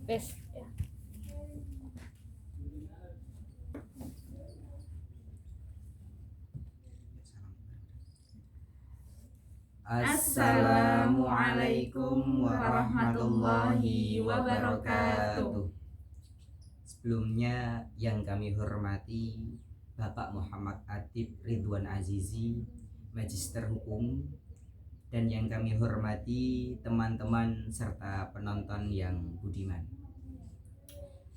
Wes ya. Assalamualaikum warahmatullahi wabarakatuh. Sebelumnya yang kami hormati Bapak Muhammad Atib Ridwan Azizi, Magister Hukum, dan yang kami hormati teman-teman serta penonton yang budiman.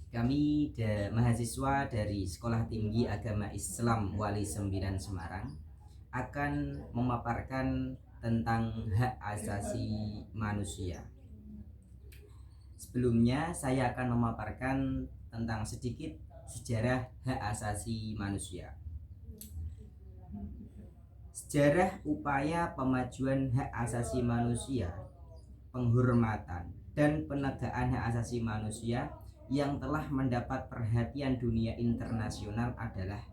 Kami mahasiswa dari Sekolah Tinggi Agama Islam Wali 9 Semarang akan memaparkan tentang hak asasi manusia. Sebelumnya saya akan memaparkan tentang sedikit sejarah hak asasi manusia. Sejarah upaya pemajuan hak asasi manusia, penghormatan dan penegakan hak asasi manusia yang telah mendapat perhatian dunia internasional adalah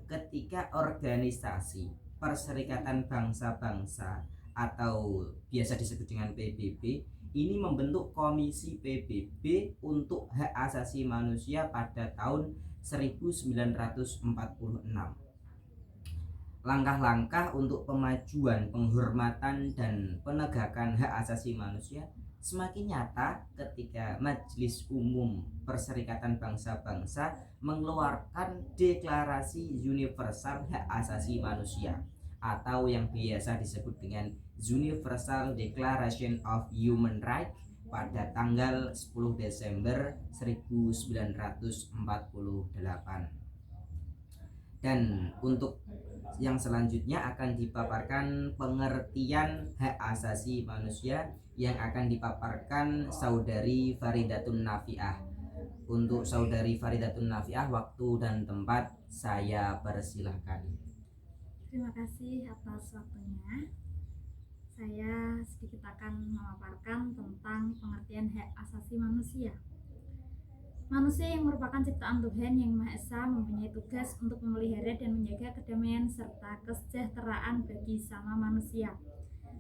ketika organisasi Perserikatan Bangsa-Bangsa atau biasa disebut dengan PBB ini membentuk Komisi PBB untuk Hak Asasi Manusia pada tahun 1946. Langkah-langkah untuk pemajuan, penghormatan dan penegakan hak asasi manusia semakin nyata ketika Majelis Umum Perserikatan Bangsa-Bangsa mengeluarkan Deklarasi Universal Hak Asasi Manusia atau yang biasa disebut dengan Universal Declaration of Human Rights pada tanggal 10 Desember 1948. Dan untuk yang selanjutnya akan dipaparkan pengertian hak asasi manusia yang akan dipaparkan Saudari Faridatun Nafiah. Untuk Saudari Faridatun Nafiah, waktu dan tempat saya persilahkan. Terima kasih atas waktunya. Saya sedikit akan memaparkan tentang pengertian hak asasi manusia. Manusia yang merupakan ciptaan Tuhan Yang Maha Esa mempunyai tugas untuk memelihara dan menjaga kedamaian serta kesejahteraan bagi sama manusia.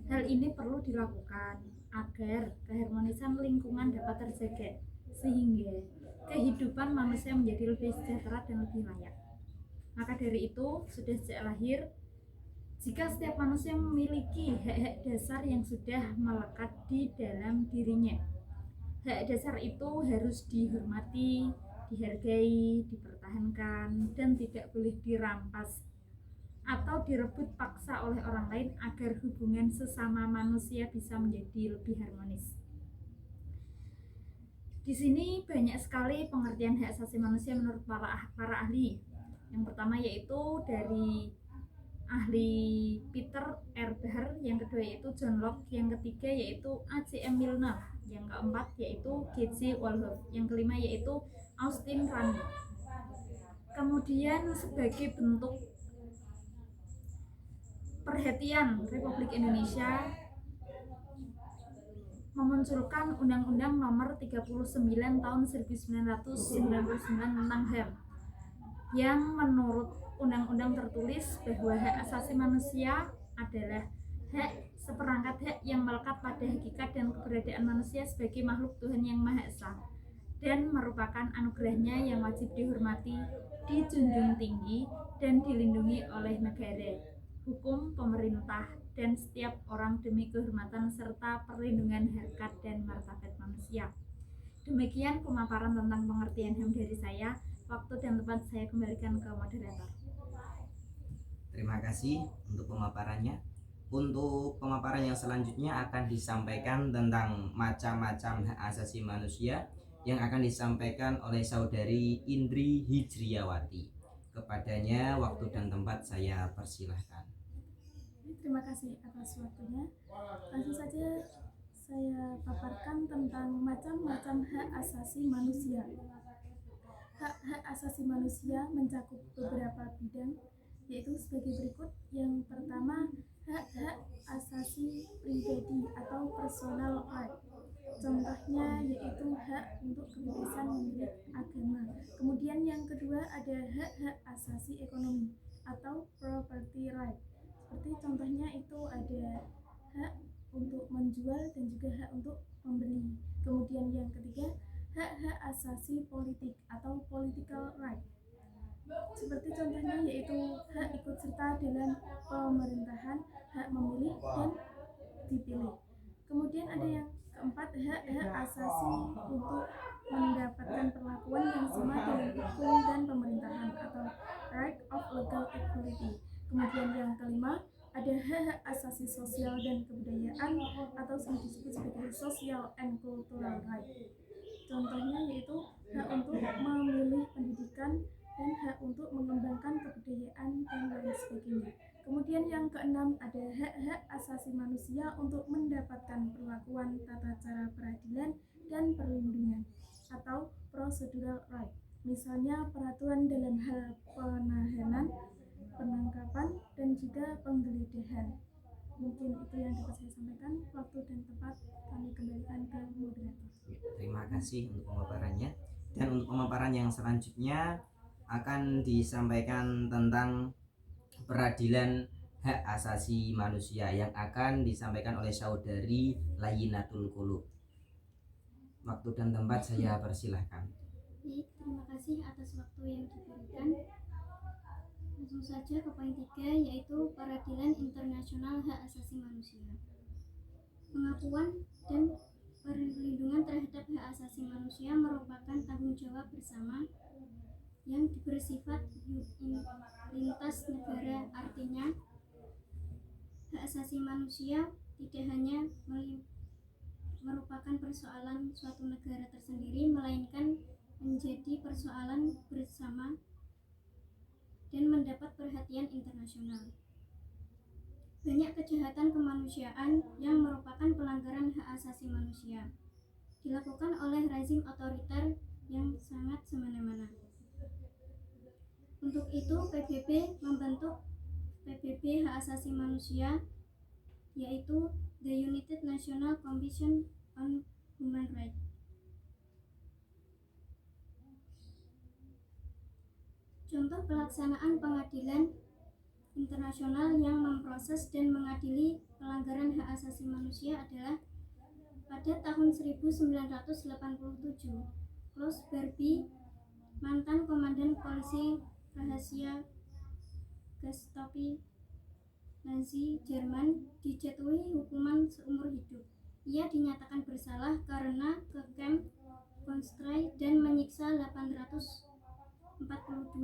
Hal ini perlu dilakukan agar keharmonisan lingkungan dapat terjaga, sehingga kehidupan manusia menjadi lebih sejahtera dan lebih layak. Maka dari itu, sudah sejak lahir, jika setiap manusia memiliki hak-hak dasar yang sudah melekat di dalam dirinya, hak dasar itu harus dihormati, dihargai, dipertahankan, dan tidak boleh dirampas atau direbut paksa oleh orang lain agar hubungan sesama manusia bisa menjadi lebih harmonis. Di sini banyak sekali pengertian hak asasi manusia menurut para ahli. Yang pertama yaitu dari ahli Peter R. Baer, yang kedua yaitu John Locke, yang ketiga yaitu A.C.M. Milner, yang keempat yaitu G.J. Wolhoff, yang kelima yaitu Austin Rand. Kemudian sebagai bentuk perhatian Republik Indonesia memunculkan Undang-Undang Nomor 39 Tahun 1999 tentang HAM, yang menurut undang-undang tertulis bahwa hak asasi manusia adalah hak seperangkat hak yang melekat pada hakikat dan keberadaan manusia sebagai makhluk Tuhan Yang Maha Esa dan merupakan anugerahnya yang wajib dihormati, dijunjung tinggi, dan dilindungi oleh negara, hukum, pemerintah, dan setiap orang demi kehormatan serta perlindungan harkat dan martabat manusia. Demikian pemaparan tentang pengertian HAM dari saya. Waktu dan tempat saya kembalikan ke moderator. Terima kasih untuk pemaparannya. Untuk pemaparan yang selanjutnya akan disampaikan tentang macam-macam hak asasi manusia yang akan disampaikan oleh Saudari Indri Hijriyawati. Kepadanya waktu dan tempat saya persilahkan. Terima kasih atas waktunya. Langsung saja saya paparkan tentang macam-macam hak asasi manusia. Hak-hak asasi manusia mencakup beberapa bidang, yaitu sebagai berikut. Yang pertama, hak-hak asasi pribadi atau personal right. Contohnya yaitu hak untuk kebebasan memilih agama. Kemudian yang kedua ada hak-hak asasi ekonomi atau property right. Seperti contohnya itu ada hak untuk menjual dan juga hak untuk membeli. Kemudian yang ketiga, hak hak-hak asasi politik atau political right. Seperti contohnya yaitu hak ikut serta dalam pemerintahan, hak memilih dan dipilih. Kemudian ada yang keempat, hak-hak asasi untuk mendapatkan perlakuan yang sama dalam hukum dan pemerintahan atau right of legal equality. Kemudian yang kelima, ada hak-hak asasi sosial dan kebudayaan atau sering disebut sebagai social and cultural right. Contohnya yaitu hak untuk memilih pendidikan dan hak untuk mengembangkan kebudayaan dan lain sebagainya. Kemudian yang keenam, ada hak-hak asasi manusia untuk mendapatkan perlakuan tata cara peradilan dan perlindungan atau procedural right. Misalnya peraturan dalam hal penahanan, penangkapan, dan juga penggeledahan. Mungkin itu yang dapat saya sampaikan. Waktu dan tempat kami kembalikan ke moderator. Terima kasih untuk pemaparannya. Dan untuk pemaparan yang selanjutnya akan disampaikan tentang peradilan hak asasi manusia yang akan disampaikan oleh saudari Layinatul Qulub. Waktu dan tempat saya persilahkan. Baik, terima kasih atas waktu yang diberikan. Langsung saja ke poin 3, yaitu peradilan internasional hak asasi manusia. Pengakuan dan perlindungan terhadap hak asasi manusia merupakan tanggung jawab bersama yang bersifat lintas negara. Artinya, hak asasi manusia tidak hanya merupakan persoalan suatu negara tersendiri, melainkan menjadi persoalan bersama dan mendapat perhatian internasional. Banyak kejahatan kemanusiaan yang merupakan pelanggaran hak asasi manusia dilakukan oleh rezim otoriter yang sangat semena-mena. Untuk itu, PBB membentuk PBB Hak Asasi Manusia, yaitu The United National Commission on Human Rights. Contoh pelaksanaan pengadilan internasional yang memproses dan mengadili pelanggaran hak asasi manusia adalah pada tahun 1987, Klaus Barbie, mantan komandan polisi rahasia Gestapo Nazi Jerman, dijatuhi hukuman seumur hidup. Ia dinyatakan bersalah karena ke kamp Konstrai dan menyiksa 842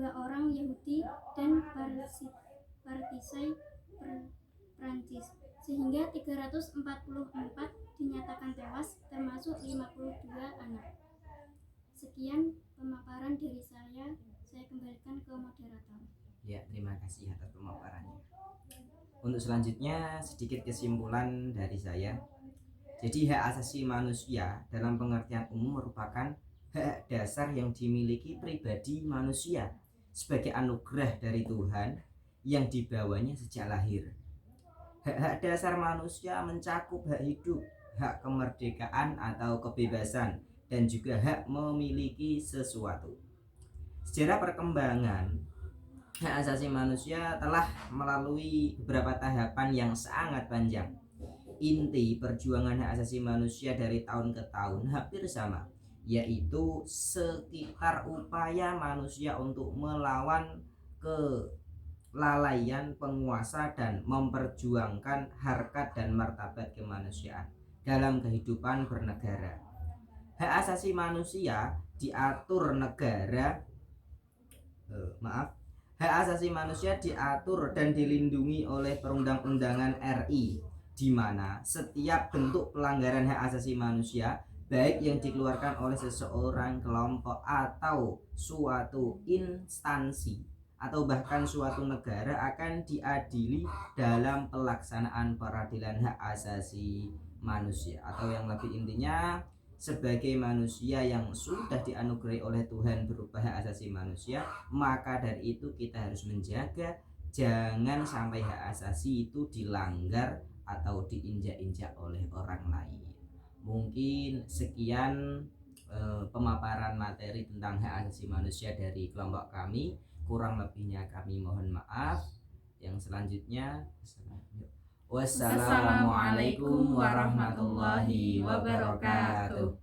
orang Yahudi dan Partisai Prancis, sehingga 344 dinyatakan tewas, termasuk 52 anak. Sekian pemaparan dari saya kembalikan ke moderator. Ya, terima kasih atas pemaparannya. Untuk selanjutnya sedikit kesimpulan dari saya. Jadi hak asasi manusia dalam pengertian umum merupakan hak dasar yang dimiliki pribadi manusia sebagai anugerah dari Tuhan yang dibawanya sejak lahir. Hak-hak dasar manusia mencakup hak hidup, hak kemerdekaan atau kebebasan, dan juga hak memiliki sesuatu. Sejarah perkembangan hak asasi manusia telah melalui beberapa tahapan yang sangat panjang. Inti perjuangan hak asasi manusia dari tahun ke tahun hampir sama, yaitu sekitar upaya manusia untuk melawan kelalaian penguasa dan memperjuangkan harkat dan martabat kemanusiaan dalam kehidupan bernegara. Hak asasi manusia diatur hak asasi manusia diatur dan dilindungi oleh Perundang-undangan RI, di mana setiap bentuk pelanggaran hak asasi manusia, baik yang dikeluarkan oleh seseorang, kelompok, atau suatu instansi atau bahkan suatu negara, akan diadili dalam pelaksanaan peradilan hak asasi manusia, atau yang lebih intinya, sebagai manusia yang sudah dianugerahi oleh Tuhan berupa hak asasi manusia, maka dari itu kita harus menjaga jangan sampai hak asasi itu dilanggar atau diinjak-injak oleh orang lain. Mungkin sekian pemaparan materi tentang hak asasi manusia dari kelompok kami. Kurang lebihnya kami mohon maaf. Yang selanjutnya, wassalamualaikum warahmatullahi wabarakatuh.